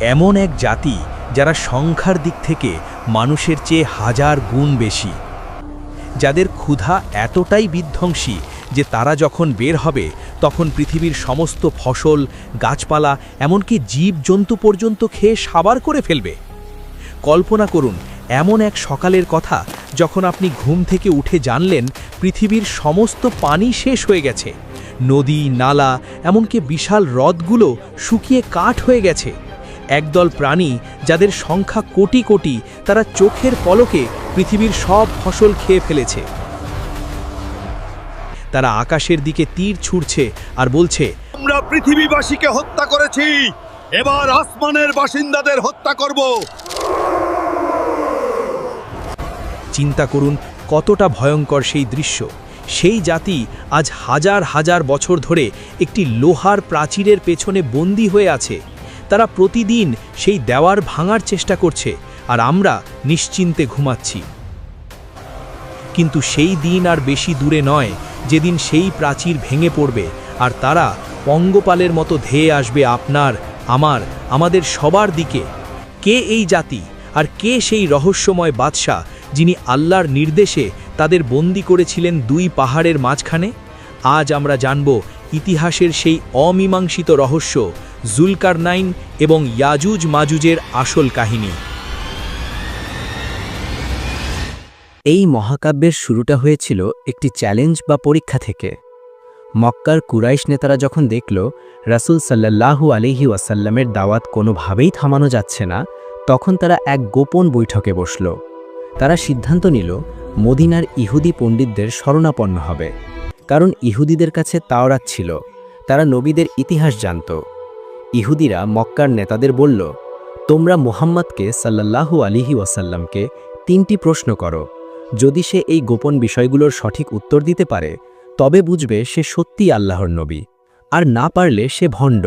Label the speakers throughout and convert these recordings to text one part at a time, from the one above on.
Speaker 1: এমন এক জাতি যারা সংখ্যার দিক থেকে মানুষের চেয়ে হাজার গুণ বেশি, যাদের ক্ষুধা এতটাই বিধ্বংসী যে তারা যখন বের হবে তখন পৃথিবীর সমস্ত ফসল, গাছপালা, এমনকি জীবজন্তু পর্যন্ত খেয়ে সাবার করে ফেলবে। কল্পনা করুন এমন এক সকালের কথা যখন আপনি ঘুম থেকে উঠে জানলেন পৃথিবীর সমস্ত পানি শেষ হয়ে গেছে, নদী, নালা, এমনকি বিশাল হ্রদগুলো শুকিয়ে কাঠ হয়ে গেছে। একদল প্রাণী যাদের সংখ্যা কোটি কোটি, তারা চোখের পলকে পৃথিবীর সব ফসল খেয়ে ফেলেছে। তারা আকাশের দিকে তীর ছুঁড়ছে আর বলছে,
Speaker 2: আমরা পৃথিবীবাসীকে হত্যা করেছি, এবার আসমানের বাসিন্দাদের হত্যা করব।
Speaker 1: চিন্তা করুন কতটা ভয়ঙ্কর সেই দৃশ্য। সেই জাতি আজ হাজার হাজার বছর ধরে একটি লোহার প্রাচীরের পেছনে বন্দী হয়ে আছে। তারা প্রতিদিন সেই দেওয়ার ভাঙার চেষ্টা করছে, আর আমরা নিশ্চিন্তে ঘুমাচ্ছি। কিন্তু সেই দিন আর বেশি দূরে নয় যেদিন সেই প্রাচীর ভেঙে পড়বে আর তারা পঙ্গপালের মতো ধেয়ে আসবে আপনার, আমাদের সবার দিকে। কে এই জাতি আর কে সেই রহস্যময় বাদশা যিনি আল্লাহর নির্দেশে তাদের বন্দী করেছিলেন দুই পাহাড়ের মাঝখানে? আজ আমরা জানব ইতিহাসের সেই অমীমাংসিত রহস্য, জুলকারনাইন এবং ইয়াজুজ মাজুজের আসল কাহিনী।
Speaker 3: এই মহাকাব্যের শুরুটা হয়েছিল একটি চ্যালেঞ্জ বা পরীক্ষা থেকে। মক্কার কুরাইশ নেতারা যখন দেখল রাসূল সাল্লাল্লাহু আলাইহি ওয়াসাল্লামের দাওয়াত কোনোভাবেই থামানো যাচ্ছে না, তখন তারা এক গোপন বৈঠকে বসল। তারা সিদ্ধান্ত নিল মদিনার ইহুদি পণ্ডিতদের শরণাপন্ন হবে, কারণ ইহুদিদের কাছে তাওরাত ছিল, তারা নবীদের ইতিহাস জানত। ইহুদিরা মক্কার নেতাদের বলল, তোমরা মুহাম্মদকে সাল্লাল্লাহু আলাইহি ওয়াসাল্লামকে 3টি প্রশ্ন করো, যদি সে এই গোপন বিষয়গুলোর সঠিক উত্তর দিতে পারে তবে বুঝবে সে সত্যিই আল্লাহর নবী, আর না পারলে সে ভণ্ড।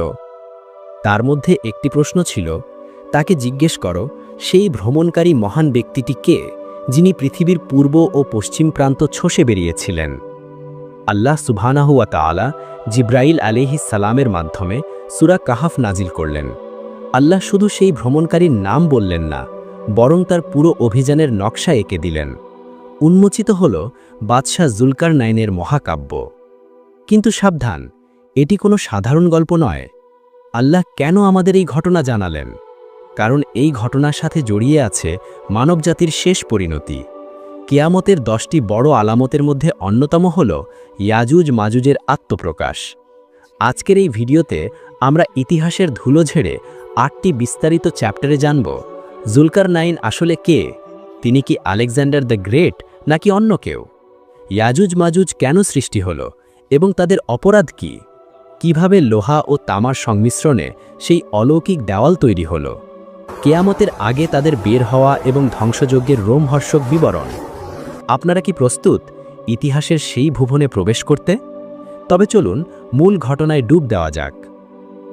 Speaker 3: তার মধ্যে একটি প্রশ্ন ছিল, তাকে জিজ্ঞেস করো সেই ভ্রমণকারী মহান ব্যক্তিটি কে, যিনি পৃথিবীর পূর্ব ও পশ্চিম প্রান্ত ছসে বেরিয়েছিলেন। আল্লাহ সুবহানাহু ওয়া তাআলা জিব্রাইল আলাইহিস সালামের মাধ্যমে সূরা কাহাফ নাজিল করলেন। আল্লাহ শুধু সেই ভ্রমণকারীর নাম বললেন না, বরং তার পুরো অভিযানের নকশা এঁকে দিলেন। উন্মোচিত হল বাদশাহ জুলকারনাইনের মহাকাব্য। কিন্তু সাবধান, এটি কোনো সাধারণ গল্প নয়। আল্লাহ কেন আমাদের এই ঘটনা জানালেন? কারণ এই ঘটনার সাথে জড়িয়ে আছে মানবজাতির শেষ পরিণতি। কিয়ামতের 10টি বড় আলামতের মধ্যে অন্যতম হল ইয়াজুজ মাজুজের আত্মপ্রকাশ। আজকের এই ভিডিওতে আমরা ইতিহাসের ধুলো ঝেড়ে 8টি বিস্তারিত চ্যাপ্টারে জানব জুলকারনাইন আসলে কে, তিনি কি আলেকজান্ডার দ্য গ্রেট নাকি অন্য কেউ, ইয়াজুজ মাজুজ কেন সৃষ্টি হল এবং তাদের অপরাধ কি, কিভাবে লোহা ও তামার সংমিশ্রণে সেই অলৌকিক দেওয়াল তৈরি হল, কেয়ামতের আগে তাদের বের হওয়া এবং ধ্বংসযজ্ঞের রোমহর্ষক বিবরণ। আপনারা কি প্রস্তুত ইতিহাসের সেই ভুবনে প্রবেশ করতে? তবে চলুন মূল ঘটনায় ডুব দেওয়া যাক।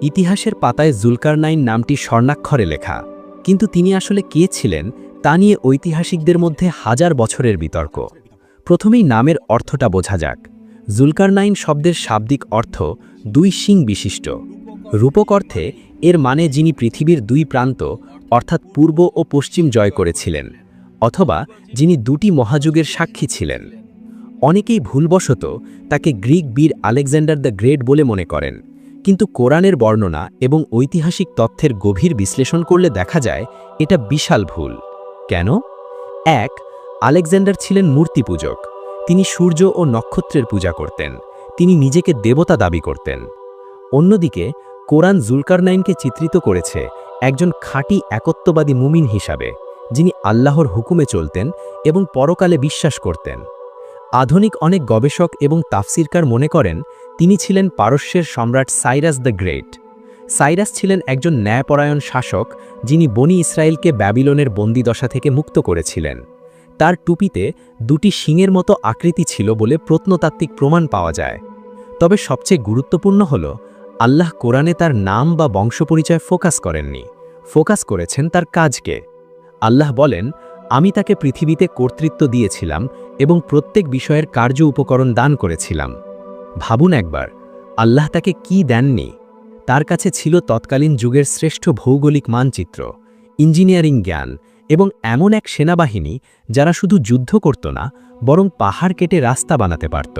Speaker 3: ইতিহাসের পাতায় জুলকারনাইন নামটি স্বর্ণাক্ষরে লেখা, কিন্তু তিনি আসলে কে ছিলেন তা নিয়ে ঐতিহাসিকদের মধ্যে হাজার বছরের বিতর্ক। প্রথমেই নামের অর্থটা বোঝা যাক। জুলকারনাইন শব্দের শাব্দিক অর্থ 2 শিং বিশিষ্ট। রূপক অর্থে এর মানে যিনি পৃথিবীর 2 প্রান্ত অর্থাৎ পূর্ব ও পশ্চিম জয় করেছিলেন, অথবা যিনি 2টি মহাযুগের সাক্ষী ছিলেন। অনেকেই ভুলবশত তাকে গ্রিক বীর আলেকজান্ডার দ্য গ্রেট বলে মনে করেন, কিন্তু কোরআনের বর্ণনা এবং ঐতিহাসিক তথ্যের গভীর বিশ্লেষণ করলে দেখা যায় এটা বিশাল ভুল। কেন? 1. আলেকজান্ডার ছিলেন মূর্তি পূজক। তিনি সূর্য ও নক্ষত্রের পূজা করতেন, তিনি নিজেকে দেবতা দাবি করতেন। অন্যদিকে কোরআন জুলকারনাইনকে চিত্রিত করেছে একজন খাঁটি একত্ববাদী মুমিন হিসাবে, যিনি আল্লাহর হুকুমে চলতেন এবং পরকালে বিশ্বাস করতেন। আধুনিক অনেক গবেষক এবং তাফসিরকার মনে করেন তিনি ছিলেন পারস্যের সম্রাট সাইরাস দ্য গ্রেট। সাইরাস ছিলেন একজন ন্যায়পরায়ণ শাসক, যিনি বনি ইসরায়েলকে ব্যাবিলনের বন্দিদশা থেকে মুক্ত করেছিলেন। তার টুপিতে 2টি শিংয়ের মতো আকৃতি ছিল বলে প্রত্নতাত্ত্বিক প্রমাণ পাওয়া যায়। তবে সবচেয়ে গুরুত্বপূর্ণ হল আল্লাহ কোরআনে তার নাম বা বংশপরিচয় ফোকাস করেননি, ফোকাস করেছেন তার কাজকে। আল্লাহ বলেন, আমি তাকে পৃথিবীতে কর্তৃত্ব দিয়েছিলাম এবং প্রত্যেক বিষয়ের কার্য উপকরণ দান করেছিলাম। ভাবুন একবার, আল্লাহ তাকে কি দেননি? তার কাছে ছিল তৎকালীন যুগের শ্রেষ্ঠ ভৌগোলিক মানচিত্র, ইঞ্জিনিয়ারিং জ্ঞান এবং এমন এক সেনাবাহিনী যারা শুধু যুদ্ধ করত না, বরং পাহাড় কেটে রাস্তা বানাতে পারত।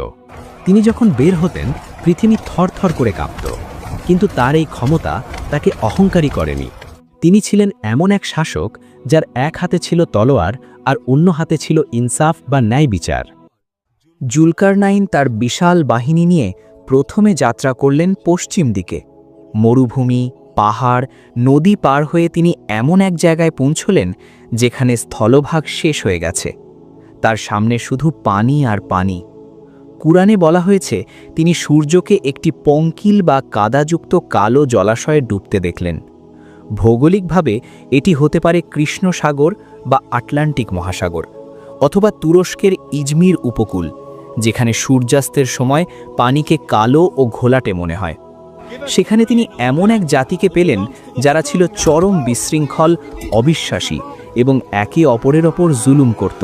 Speaker 3: তিনি যখন বের হতেন, পৃথিবী থরথর করে কাঁপত। কিন্তু তার এই ক্ষমতা তাকে অহংকারী করেনি। তিনি ছিলেন এমন এক শাসক যার এক হাতে ছিল তলোয়ার আর অন্য হাতে ছিল ইনসাফ বা ন্যায় বিচার।
Speaker 4: জুলকারনাইন তার বিশাল বাহিনী নিয়ে প্রথমে যাত্রা করলেন পশ্চিম দিকে। মরুভূমি, পাহাড়, নদী পার হয়ে তিনি এমন এক জায়গায় পৌঁছলেন যেখানে স্থলভাগ শেষ হয়ে গেছে। তার সামনে শুধু পানি আর পানি। কুরআনে বলা হয়েছে তিনি সূর্যকে একটি পঙ্কিল বা কাদাযুক্ত কালো জলাশয়ে ডুবতে দেখলেন। ভৌগোলিকভাবে এটি হতে পারে কৃষ্ণ সাগর বা আটলান্টিক মহাসাগর, অথবা তুরস্কের ইজমির উপকূল, যেখানে সূর্যাস্তের সময় পানিকে কালো ও ঘোলাটে মনে হয়। সেখানে তিনি এমন এক জাতিকে পেলেন যারা ছিল চরম বিশৃঙ্খল, অবিশ্বাসী এবং একে অপরের ওপর জুলুম করত।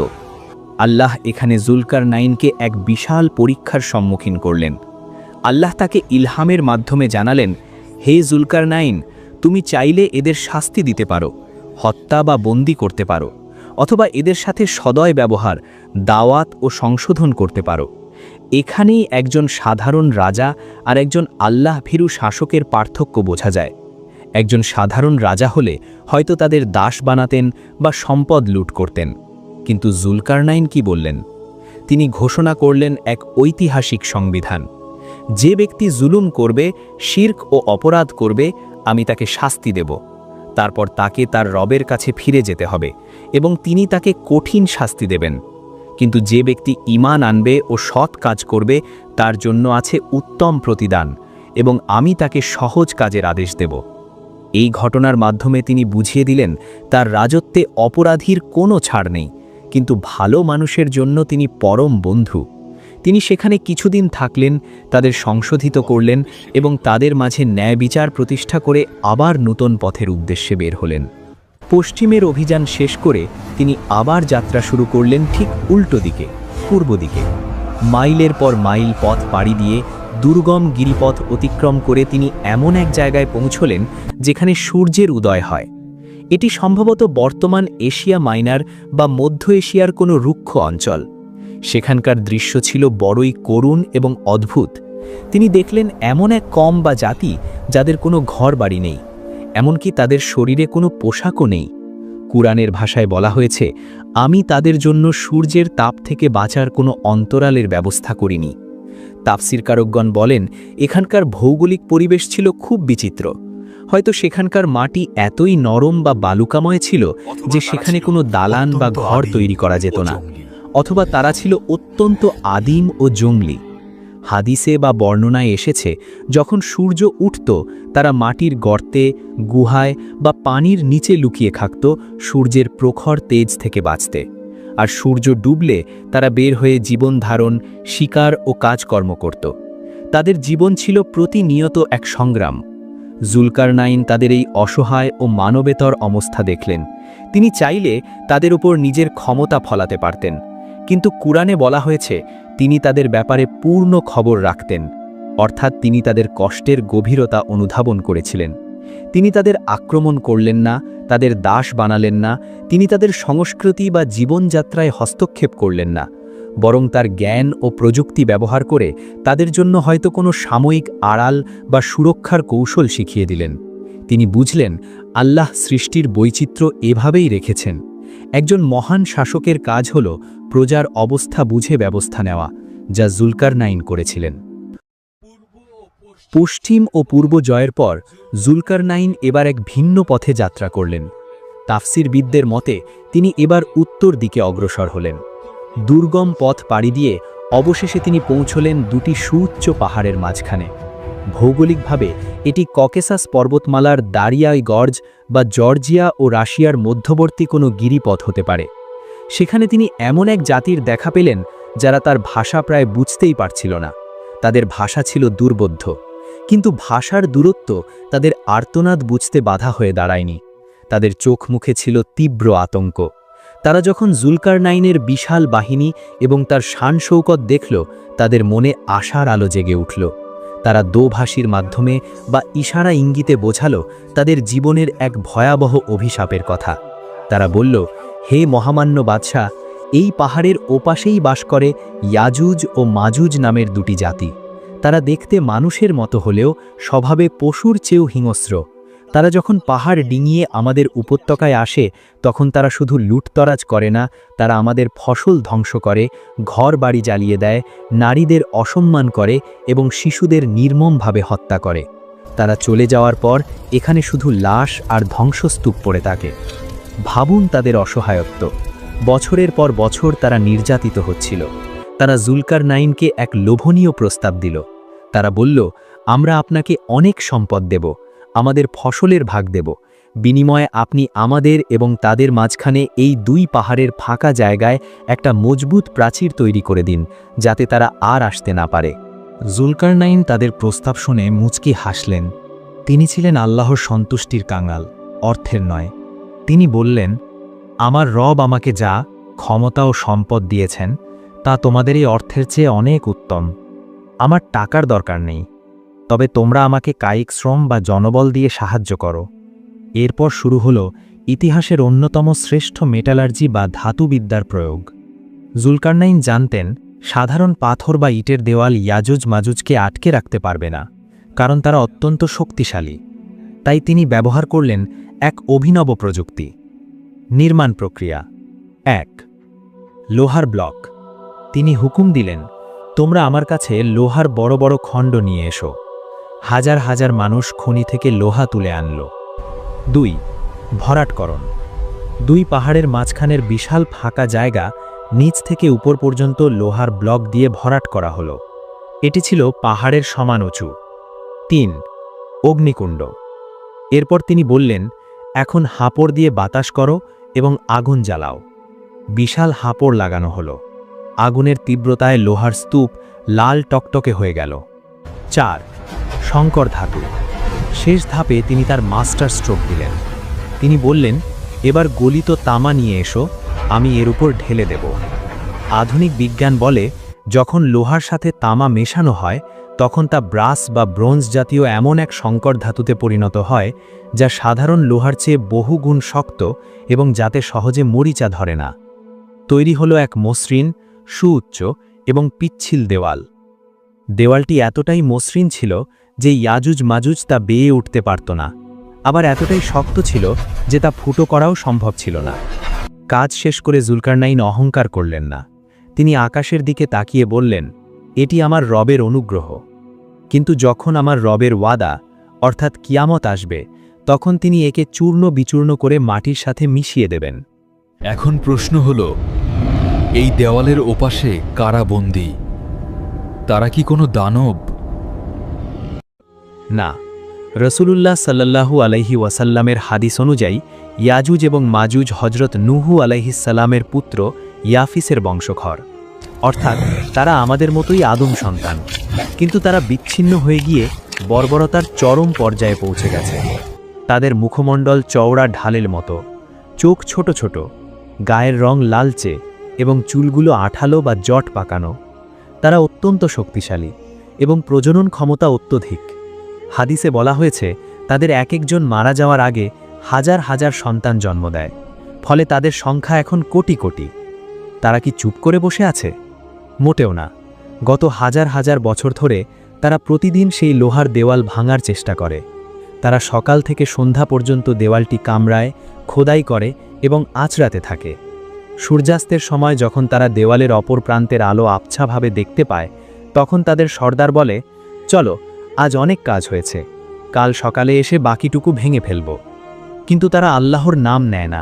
Speaker 4: আল্লাহ এখানে জুলকারনাইনকে এক বিশাল পরীক্ষার সম্মুখীন করলেন। আল্লাহ তাকে ইলহামের মাধ্যমে জানালেন, হে জুলকারনাইন, তুমি চাইলে এদের শাস্তি দিতে পারো, হত্যা বা বন্দী করতে পারো, অথবা এদের সাথে সদয় ব্যবহার, দাওয়াত ও সংশোধন করতে পারো। এখানেই একজন সাধারণ রাজা আর একজন আল্লাহভীরু শাসকের পার্থক্য বোঝা যায়। একজন সাধারণ রাজা হলে হয়তো তাদের দাস বানাতেন বা সম্পদ লুট করতেন। কিন্তু জুলকারনাইন কি বললেন? তিনি ঘোষণা করলেন এক ঐতিহাসিক সংবিধান। যে ব্যক্তি জুলুম করবে, শিরক ও অপরাধ করবে, আমি তাকে শাস্তি দেব। তারপর তাকে তার রবের কাছে ফিরে যেতে হবে এবং তিনি তাকে কঠিন শাস্তি দেবেন। কিন্তু যে ব্যক্তি ঈমান আনবে ও সৎ কাজ করবে, তার জন্য আছে উত্তম প্রতিদান এবং আমি তাকে সহজ কাজের আদেশ দেব। এই ঘটনার মাধ্যমে তিনি বুঝিয়ে দিলেন তার রাজত্বে অপরাধীর কোনো ছাড় নেই, কিন্তু ভালো মানুষের জন্য তিনি পরম বন্ধু। তিনি সেখানে কিছুদিন থাকলেন, তাদের সংশোধিত করলেন এবং তাদের মাঝে ন্যায় বিচার প্রতিষ্ঠা করে আবার নতুন পথের উদ্দেশ্যে বের হলেন। পশ্চিমের অভিযান শেষ করে তিনি আবার যাত্রা শুরু করলেন ঠিক উল্টো দিকে, পূর্ব দিকে। মাইলের পর মাইল পথ পাড়ি দিয়ে দুর্গম গিরিপথ অতিক্রম করে তিনি এমন এক জায়গায় পৌঁছলেন যেখানে সূর্যের উদয় হয়। এটি সম্ভবত বর্তমান এশিয়া মাইনর বা মধ্য এশিয়ার কোনো রুক্ষ অঞ্চল। সেখানকার দৃশ্য ছিল বড়ই করুণ এবং অদ্ভুত। তিনি দেখলেন এমন এক কম বা জাতি যাদের কোনো ঘর বাড়ি নেই, এমনকি তাদের শরীরে কোনো পোশাকও নেই। কুরআনের ভাষায় বলা হয়েছে, আমি তাদের জন্য সূর্যের তাপ থেকে বাঁচার কোনো অন্তরালের ব্যবস্থা করিনি। তাফসিরকারকগণ বলেন, এখানকার ভৌগোলিক পরিবেশ ছিল খুব বিচিত্র। হয়তো সেখানকার মাটি এতই নরম বা বালুকাময় ছিল যে সেখানে কোনো দালান বা ঘর তৈরি করা যেত না, অথবা তারা ছিল অত্যন্ত আদিম ও জঙ্গলি। হাদিসে বা বর্ণনায় এসেছে, যখন সূর্য উঠত তারা মাটির গর্তে, গুহায় বা পানির নিচে লুকিয়ে থাকত সূর্যের প্রখর তেজ থেকে বাঁচতে। আর সূর্য ডুবলে তারা বের হয়ে জীবন ধারণ, শিকার ও কাজকর্ম করত। তাদের জীবন ছিল প্রতিনিয়ত এক সংগ্রাম। জুলকারনাইন তাদের এই অসহায় ও মানবেতর অবস্থা দেখলেন। তিনি চাইলে তাদের উপর নিজের ক্ষমতা ফলাতে পারতেন, কিন্তু কুরআনে বলা হয়েছে তিনি তাদের ব্যাপারে পূর্ণ খবর রাখতেন, অর্থাৎ তিনি তাদের কষ্টের গভীরতা অনুধাবন করেছিলেন। তিনি তাদের আক্রমণ করলেন না, তাদের দাস বানালেন না, তিনি তাদের সংস্কৃতি বা জীবনযাত্রায় হস্তক্ষেপ করলেন না, বরং তার জ্ঞান ও প্রযুক্তি ব্যবহার করে তাদের জন্য হয়তো কোনো সাময়িক আড়াল বা সুরক্ষার কৌশল শিখিয়ে দিলেন। তিনি বুঝলেন আল্লাহ সৃষ্টির বৈচিত্র্য এভাবেই রেখেছেন। একজন মহান শাসকের কাজ হল প্রজার অবস্থা বুঝে ব্যবস্থা নেওয়া, যা জুলকারনাইন করেছিলেন। পশ্চিম ও পূর্ব জয়ের পর জুলকারনাইন এবার এক ভিন্ন পথে যাত্রা করলেন। তাফসিরবিদদের মতে তিনি এবার উত্তর দিকে অগ্রসর হলেন। দুর্গম পথ পাড়ি দিয়ে অবশেষে তিনি পৌঁছলেন দুটি সুউচ্চ পাহাড়ের মাঝখানে। ভৌগোলিকভাবে এটি ককেসাস পর্বতমালার দারিয়াই গর্জ বা জর্জিয়া ও রাশিয়ার মধ্যবর্তী কোনো গিরিপথ হতে পারে। সেখানে তিনি এমন এক জাতির দেখা পেলেন যারা তার ভাষা প্রায় বুঝতেই পারছিল না। তাদের ভাষা ছিল দুর্বোধ্য, কিন্তু ভাষার দূরত্ব তাদের আর্তনাদ বুঝতে বাধা হয়ে দাঁড়ায়নি। তাদের চোখ মুখে ছিল তীব্র আতঙ্ক। তারা যখন জুলকারনাইনের বিশাল বাহিনী এবং তার শান শৌকত দেখল, তাদের মনে আশার আলো জেগে উঠল।
Speaker 3: তারা দোভাষীর মাধ্যমে বা ইশারা ইঙ্গিতে বোঝালো তাদের জীবনের এক ভয়াবহ অভিশাপের কথা। তারা বলল, হে মহামান্য বাদশাহ, এই পাহাড়ের ওপাশেই বাস করে ইয়াজুজ ও মাজুজ নামের দুটি জাতি। তারা দেখতে মানুষের মতো হলেও স্বভাবে পশুর চেয়েও হিংস্র। তারা যখন পাহাড় ডিঙিয়ে আমাদের উপত্যকায় আসে তখন তারা শুধু লুটতরাজ করে না, তারা আমাদের ফসল ধ্বংস করে, ঘর বাড়ি জ্বালিয়ে দেয়, নারীদের অসম্মান করে এবং শিশুদের নির্মমভাবে হত্যা করে। তারা চলে যাওয়ার পর এখানে শুধু লাশ আর ধ্বংসস্তূপ পড়ে থাকে। ভাবুন তাদের অসহায়ত্ব। বছরের পর বছর তারা নির্যাতিত হচ্ছিল। তারা জুলকারনাইনকে এক লোভনীয় প্রস্তাব দিল। তারা বলল, আমরা আপনাকে অনেক সম্পদ দেব, আমাদের ফসলের ভাগ দেব, বিনিময়ে আপনি আমাদের এবং তাদের মাঝখানে এই দুই পাহাড়ের ফাঁকা জায়গায় একটা মজবুত প্রাচীর তৈরি করে দিন, যাতে তারা আর আসতে না পারে। জুলকারনাইন তাদের প্রস্তাব শুনে মুচকি হাসলেন। তিনি ছিলেন আল্লাহর সন্তুষ্টির কাঙাল, অর্থের নয়। তিনি বললেন, আমার রব আমাকে যা ক্ষমতা ও সম্পদ দিয়েছেন তা তোমাদের এই অর্থের চেয়ে অনেক উত্তম। আমার টাকার দরকার নেই, তবে তোমরা আমাকে কায়িক শ্রম বা জনবল দিয়ে সাহায্য করো। এরপর শুরু হলো ইতিহাসের অন্যতম শ্রেষ্ঠ মেটালার্জি বা ধাতুবিদ্যার প্রয়োগ। জুলকারনাইন জানতেন সাধারণ পাথর বা ইটের দেওয়াল ইয়াজুজ মাজুজকে আটকে রাখতে পারবে না, কারণ তারা অত্যন্ত শক্তিশালী। তাই তিনি ব্যবহার করলেন এক অভিনব প্রযুক্তি। নির্মাণ প্রক্রিয়া ১, লোহার ব্লক। তিনি হুকুম দিলেন, তোমরা আমার কাছে লোহার বড় বড় খণ্ড নিয়ে এসো। হাজার হাজার মানুষ খনি থেকে লোহা তুলে আনল। ২, ভরাটকরণ। দুই পাহাড়ের মাঝখানের বিশাল ফাঁকা জায়গা নিচ থেকে উপর পর্যন্ত লোহার ব্লক দিয়ে ভরাট করা হলো। এটি ছিল পাহাড়ের সমান উঁচু। ৩, অগ্নিকুণ্ড। এরপর তিনি বললেন, এখন হাঁপড় দিয়ে বাতাস করো এবং আগুন জ্বালাও। বিশাল হাঁপড় লাগানো হলো। আগুনের তীব্রতায় লোহার স্তূপ লাল টকটকে হয়ে গেল। ৪, সংকর ধাতু। শেষ ধাপে তিনি তার মাস্টার স্ট্রোক দিলেন। তিনি বললেন, এবার গলিত তামা নিয়ে এসো, আমি এর উপর ঢেলে দেব। আধুনিক বিজ্ঞান বলে, যখন লোহার সাথে তামা মেশানো হয় তখন তা ব্রাস বা ব্রোঞ্জ জাতীয় এমন এক সংকর ধাতুতে পরিণত হয় যা সাধারণ লোহার চেয়ে বহুগুণ শক্ত এবং যাতে সহজে মরিচা ধরে না। তৈরি হলো এক মসৃণ, সুউচ্চ এবং পিচ্ছিল দেওয়াল। দেওয়ালটি এতটাই মসৃণ ছিল যে ইয়াজুজ মাজুজ তা বেয়ে উঠতে পারত না, আবার এতটাই শক্ত ছিল যে তা ফুটো করাও সম্ভব ছিল না। কাজ শেষ করে জুলকারনাইন অহংকার করলেন না। তিনি আকাশের দিকে তাকিয়ে বললেন, এটি আমার রবের অনুগ্রহ, কিন্তু যখন আমার রবের ওয়াদা অর্থাৎ কিয়ামত আসবে তখন তিনি একে চূর্ণ বিচূর্ণ করে মাটির সাথে মিশিয়ে দেবেন।
Speaker 5: এখন প্রশ্ন হল, এই দেওয়ালের ওপাশে কারা বন্দী? তারা কি কোনো দানব?
Speaker 3: না, রসুলুল্লাহ সাল্লাল্লাহু আলাইহি ওয়াসাল্লামের হাদিস অনুযায়ী ইয়াজুজ এবং মাজুজ হজরত নুহু আলাইহিসসালামের পুত্র ইয়াফিসের বংশধর, অর্থাৎ তারা আমাদের মতোই আদম সন্তান, কিন্তু তারা বিচ্ছিন্ন হয়ে গিয়ে বর্বরতার চরম পর্যায়ে পৌঁছে গেছে। তাদের মুখমণ্ডল চওড়া ঢালের মতো, চোখ ছোট ছোট, গায়ের রং লালচে এবং চুলগুলো আঠালো বা জট পাকানো। তারা অত্যন্ত শক্তিশালী এবং প্রজনন ক্ষমতা অত্যধিক। হাদিসে বলা হয়েছে তাদের এক একজন মারা যাওয়ার আগে হাজার হাজার সন্তান জন্ম দেয়, ফলে তাদের সংখ্যা এখন কোটি কোটি। তারা কি চুপ করে বসে আছে? মোটেও না। গত হাজার হাজার বছর ধরে তারা প্রতিদিন সেই লোহার দেওয়াল ভাঙার চেষ্টা করে। তারা সকাল থেকে সন্ধ্যা পর্যন্ত দেওয়ালটি কামড়ায়, খোদাই করে এবং আঁচড়াতে থাকে। সূর্যাস্তের সময় যখন তারা দেওয়ালের অপর প্রান্তের আলো আবছাভাবে দেখতে পায় তখন তাদের সর্দার বলে, চলো, আজ অনেক কাজ হয়েছে, কাল সকালে এসে বাকিটুকু ভেঙে ফেলব। কিন্তু তারা আল্লাহর নাম নেয় না,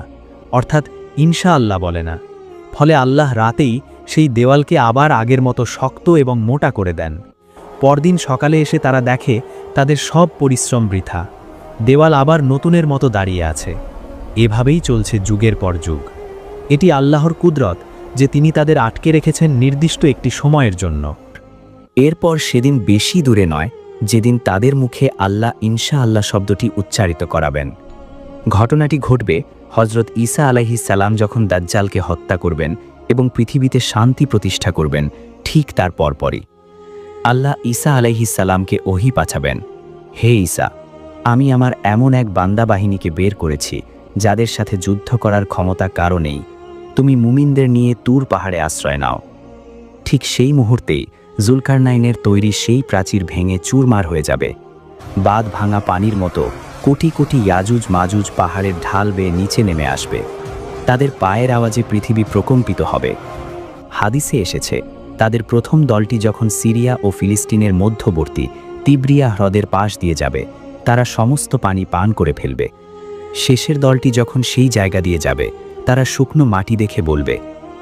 Speaker 3: অর্থাৎ ইনশা আল্লাহ বলে না। ফলে আল্লাহ রাতেই সেই দেওয়ালকে আবার আগের মতো শক্ত এবং মোটা করে দেন। পরদিন সকালে এসে তারা দেখে তাদের সব পরিশ্রম বৃথা। দেওয়াল আবার নতুনের মতো দাঁড়িয়ে আছে। এভাবেই চলছে যুগের পর যুগ। এটি আল্লাহর কুদরত যে তিনি তাদের আটকে রেখেছেন নির্দিষ্ট একটি সময়ের জন্য।
Speaker 4: এরপর সেদিন বেশি দূরে নয় যেদিন তাদের মুখে আল্লাহ ইনশা আল্লাহ শব্দটি উচ্চারিত করাবেন। ঘটনাটি ঘটবে হজরত ঈসা আলাইহিস সালাম যখন দাজ্জালকে হত্যা করবেন এবং পৃথিবীতে শান্তি প্রতিষ্ঠা করবেন, ঠিক তার পরপরই।
Speaker 3: আল্লাহ ঈসা আলাইহিসসালামকে ওহী পাঠাবেন, হে ঈসা, আমি আমার এমন এক বান্দা বাহিনীকে বের করেছি যাদের সাথে যুদ্ধ করার ক্ষমতা কারো নেই। তুমি মুমিনদের নিয়ে তুর পাহাড়ে আশ্রয় নাও। ঠিক সেই মুহূর্তেই জুলকারনাইনের তৈরি সেই প্রাচীর ভেঙে চুরমার হয়ে যাবে। বাঁধ ভাঙা পানির মতো কোটি কোটি ইয়াজুজ মাজুজ পাহাড়ের ঢাল বেয়ে নিচে নেমে আসবে। তাদের পায়ের আওয়াজে পৃথিবী প্রকম্পিত হবে। হাদিসে এসেছে, তাদের প্রথম দলটি যখন সিরিয়া ও ফিলিস্তিনের মধ্যবর্তী তিব্রিয়া হ্রদের পাশ দিয়ে যাবে, তারা সমস্ত পানি পান করে ফেলবে। শেষের দলটি যখন সেই জায়গা দিয়ে যাবে, তারা শুকনো মাটি দেখে বলবে,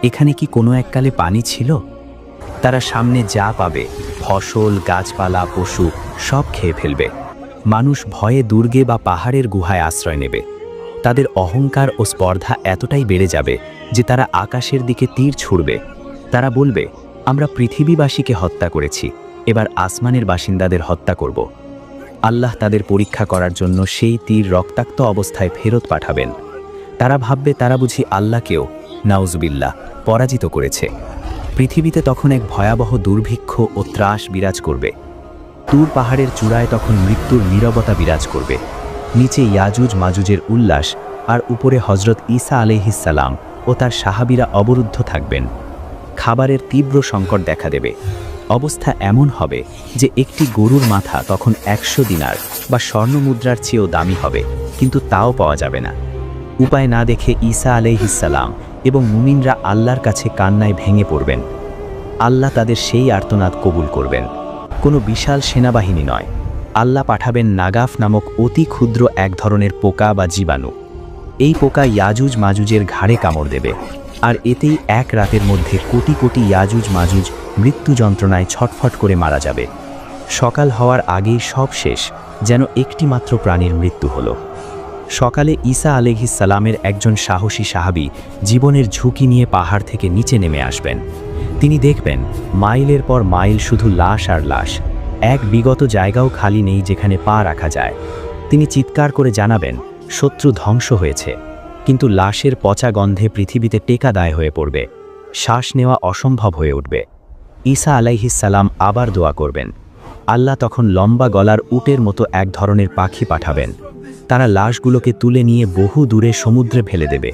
Speaker 3: এখানে কি কোনো এককালে পানি ছিল? তারা সামনে যা পাবে, ফসল, গাছপালা, পশু সব খেয়ে ফেলবে। মানুষ ভয়ে দুর্গে বা পাহাড়ের গুহায় আশ্রয় নেবে। তাদের অহংকার ও স্পর্ধা এতটাই বেড়ে যাবে যে তারা আকাশের দিকে তীর ছুড়বে। তারা বলবে, আমরা পৃথিবীবাসীকে হত্যা করেছি, এবার আসমানের বাসিন্দাদের হত্যা করব। আল্লাহ তাদের পরীক্ষা করার জন্য সেই তীর রক্তাক্ত অবস্থায় ফেরত পাঠাবেন। তারা ভাববে তারা বুঝি আল্লাহকেও, নাউজুবিল্লাহ, পরাজিত করেছে। পৃথিবীতে তখন এক ভয়াবহ দুর্ভিক্ষ ও ত্রাস বিরাজ করবে। তুর পাহাড়ের চূড়ায় তখন মৃত্যুর নীরবতা বিরাজ করবে। নিচে ইয়াজুজ মাজুজের উল্লাস, আর উপরে হজরত ঈসা আলাইহিসসালাম ও তার সাহাবীরা অবরুদ্ধ থাকবেন। খাবারের তীব্র সংকট দেখা দেবে। অবস্থা এমন হবে যে একটি গরুর মাথা তখন 100 দিনার বা স্বর্ণমুদ্রার চেয়েও দামি হবে, কিন্তু তাও পাওয়া যাবে না। উপায় না দেখে ঈসা আলাইহিসসালাম এবং মুমিনরা আল্লাহর কাছে কান্নায় ভেঙে পড়বেন। আল্লাহ তাদের সেই আর্তনাদ কবুল করবেন। কোনো বিশাল সেনাবাহিনী নয়, আল্লাহ পাঠাবেন নাগাফ নামক অতি ক্ষুদ্র এক ধরনের পোকা বা জীবাণু। এই পোকা ইয়াজুজ মাজুজের ঘাড়ে কামড় দেবে, আর এতেই এক রাতের মধ্যে কোটি কোটি ইয়াজুজ মাজুজ মৃত্যু যন্ত্রণায় ছটফট করে মারা যাবে। সকাল হওয়ার আগেই সব শেষ, যেন একটি মাত্র প্রাণীর মৃত্যু হলো। সকালে ঈসা আলাইহিসসালামের একজন সাহসী সাহাবী জীবনের ঝুঁকি নিয়ে পাহাড় থেকে নিচে নেমে আসবেন। তিনি দেখবেন মাইলের পর মাইল শুধু লাশ আর লাশ, এক বিগত জায়গাও খালি নেই যেখানে পা রাখা যায়। তিনি চিৎকার করে জানাবেন, শত্রু ধ্বংস হয়েছে, কিন্তু লাশের পচা গন্ধে পৃথিবীতে টেকা দায় হয়ে পড়বে। শ্বাস নেওয়া অসম্ভব হয়ে উঠবে। ঈসা আলাইহিসসালাম আবার দোয়া করবেন। আল্লাহ তখন লম্বা গলার উটের মতো এক ধরনের পাখি পাঠাবেন। তারা লাশগুলোকে তুলে নিয়ে বহু দূরে সমুদ্রে ফেলে দেবে।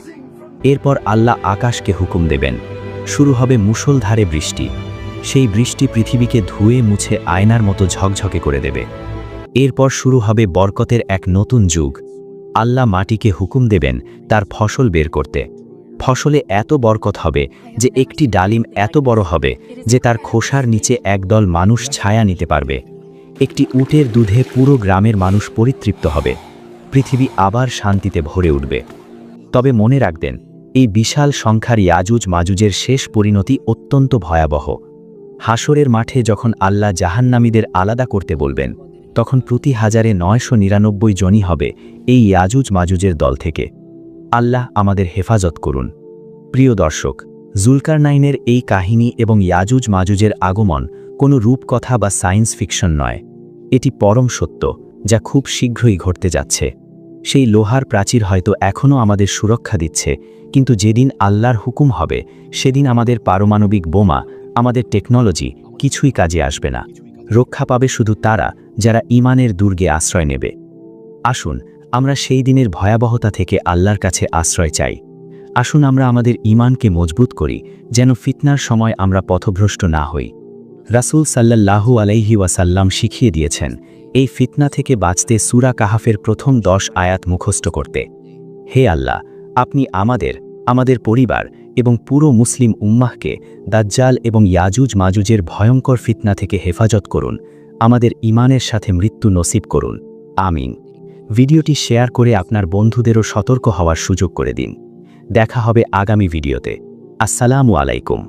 Speaker 3: এরপর আল্লাহ আকাশকে হুকুম দেবেন। শুরু হবে মুষলধারে বৃষ্টি। সেই বৃষ্টি পৃথিবীকে ধুয়ে মুছে আয়নার মতো ঝকঝকে করে দেবে। এরপর শুরু হবে বরকতের এক নতুন যুগ। আল্লাহ মাটিকে হুকুম দেবেন তার ফসল বের করতে। ফসলে এত বরকত হবে যে একটি ডালিম এত বড় হবে যে তার খোসার নিচে একদল মানুষ ছায়া নিতে পারবে। একটি উটের দুধে পুরো গ্রামের মানুষ পরিতৃপ্ত হবে। পৃথিবী আবার শান্তিতে ভরে উঠবে। তবে মনে রাখবেন, এই বিশাল সংখ্যার ইয়াজুজ মাজুজের শেষ পরিণতি অত্যন্ত ভয়াবহ। হাসরের মাঠে যখন আল্লাহ জাহান্নামীদের আলাদা করতে বলবেন, তখন প্রতি 1999 জনই হবে এই ইয়াজুজ মাজুজের দল থেকে। আল্লাহ আমাদের হেফাজত করুন। প্রিয় দর্শক, জুলকারনাইনের এই কাহিনী এবং ইয়াজুজ মাজুজের আগমন কোনো রূপকথা বা সায়েন্স ফিকশন নয়। এটি পরম সত্য, যা খুব শীঘ্রই ঘটতে যাচ্ছে। সেই লোহার প্রাচীর হয়তো এখনও আমাদের সুরক্ষা দিচ্ছে, কিন্তু যেদিন আল্লাহর হুকুম হবে, সেদিন আমাদের পারমাণবিক বোমা, আমাদের টেকনোলজি কিছুই কাজে আসবে না। রক্ষা পাবে শুধু তারা যারা ঈমানের দুর্গে আশ্রয় নেবে। আসুন আমরা সেই দিনের ভয়াবহতা থেকে আল্লাহর কাছে আশ্রয় চাই। আসুন আমরা আমাদের ঈমানকে মজবুত করি, যেন ফিতনার সময় আমরা পথভ্রষ্ট না হই। রাসূল সাল্লাল্লাহু আলাইহি ওয়াসাল্লাম শিখিয়ে দিয়েছেন এই ফিতনা থেকে বাঁচতে সূরা কাহাফের প্রথম 10 আয়াত মুখস্থ করতে। হে আল্লাহ, আপনি আমাদের পরিবার এবং পুরো মুসলিম উম্মাহকে দাজ্জাল এবং ইয়াজুজ মাজুজের ভয়ঙ্কর ফিতনা থেকে হেফাজত করুন। আমাদের ঈমানের সাথে মৃত্যু নসিব করুন। আমিন। ভিডিওটি শেয়ার করে আপনার বন্ধুদেরও সতর্ক হওয়ার সুযোগ করে দিন। দেখা হবে আগামী ভিডিওতে। আসসালামু আলাইকুম।